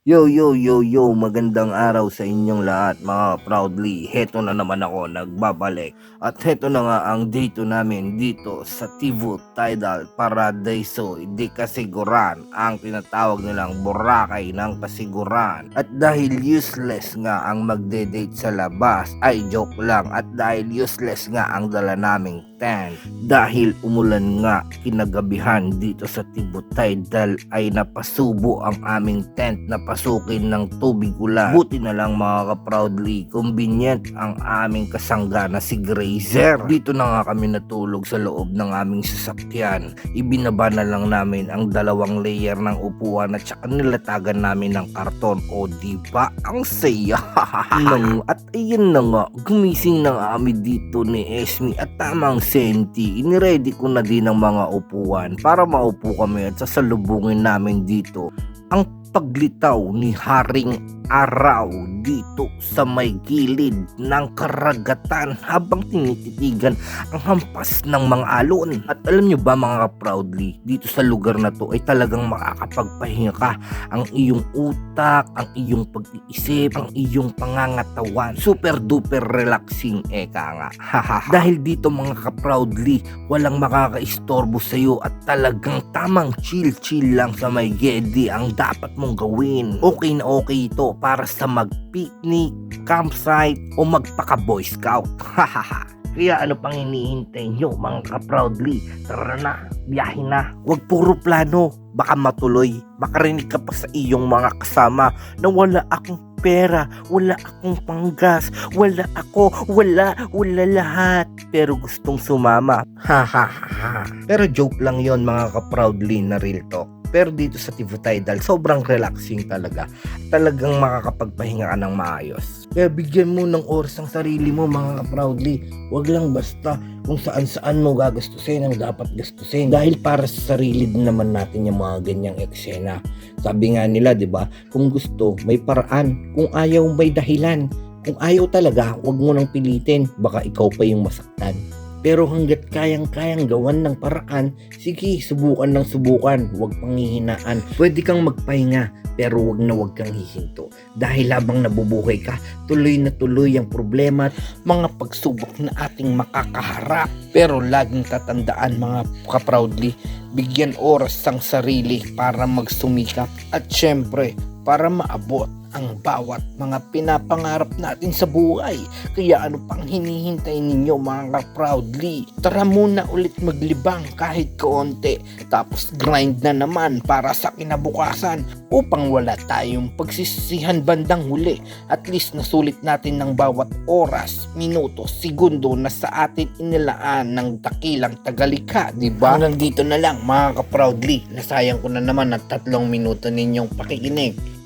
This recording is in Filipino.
Yo, yo, yo, yo, magandang araw sa inyong lahat mga proudly. Heto na naman ako nagbabalik. At heto na nga ang dito namin dito sa Tivo Tidal Paradiso de Casiguran, ang tinatawag nilang Boracay ng Pasiguran. At dahil useless nga ang magde-date sa labas, ay joke lang. At dahil useless nga ang dala naming tent, dahil umulan nga kinagabihan dito sa Tivo Tidal, ay napasubo ang aming tent na pasukin ng tubig ulan. Buti na lang mga ka-proudly, convenient ang aming kasangga na si Grazer. Dito na nga kami natulog sa loob ng aming sasakyan. Ibinaba na lang namin ang 2 layer ng upuan at saka nilatagan namin ng karton. O di ba ang saya? At ayun na nga, gumising na nga kami dito ni Esme at tamang senti. Iniready ko na din ang mga upuan para maupo kami at sasalubungin namin dito ang paglitaw ni Haring Araw dito sa may gilid ng karagatan habang tinititigan ang hampas ng mga alon. At alam nyo ba mga proudly, dito sa lugar na to ay talagang makakapagpahinga ka. Ang iyong utak, ang iyong pag-iisip, ang iyong pangangatawan, super duper relaxing nga. Dahil dito mga ka-proudly, walang makakaistorbo sa iyo at talagang tamang chill lang sa may gedi ang dapat mong gawin. Okay na okay ito para sa mag-picnic, campsite o magpaka-boy scout. Kaya ano pang hinihintay nyo mga ka-proudly? Tara na, biyahe na. Huwag puro plano, baka matuloy. Makarinig ka pa sa iyong mga kasama na wala akong pera, wala akong panggas, wala lahat. Pero gustong sumama. Pero joke lang yon mga ka-proudly na real talk. Pero dito sa Tivo Tidal, sobrang relaxing talaga. Talagang makakapagpahinga ka ng maayos. Kaya bigyan mo ng oras ang sarili mo mga ka-proudly. Huwag lang basta kung saan mo gagastusin ang dapat gastusin. Dahil para sa sarili din naman natin yung mga ganyang eksena. Sabi nga nila, di ba? Kung gusto, may paraan. Kung ayaw, may dahilan. Kung ayaw talaga, huwag mo nang pilitin. Baka ikaw pa yung masaktan. Pero hanggat kayang-kayang gawan ng paraan, sige, subukan ng subukan, huwag panghihinaan. Pwede kang magpahinga, pero huwag kang hihinto. Dahil habang nabubuhay ka, tuloy na tuloy ang problema at mga pagsubok na ating makakaharap. Pero laging tatandaan mga ka-proudly, bigyan oras ang sarili para magsumikap at syempre para maabot ang bawat mga pinapangarap natin sa buhay. Kaya ano pang hinihintay ninyo mga ka-proudly? Tara muna ulit maglibang kahit kaunti, tapos grind na naman para sa kinabukasan upang wala tayong pagsisisihan bandang huli. At least nasulit natin ng bawat oras, minuto, segundo na sa atin inilaan ng dakilang tagalikha, diba? Hanggang dito na lang mga ka-proudly. Nasayang ko na naman ang 3 minuto ninyong pakikinig.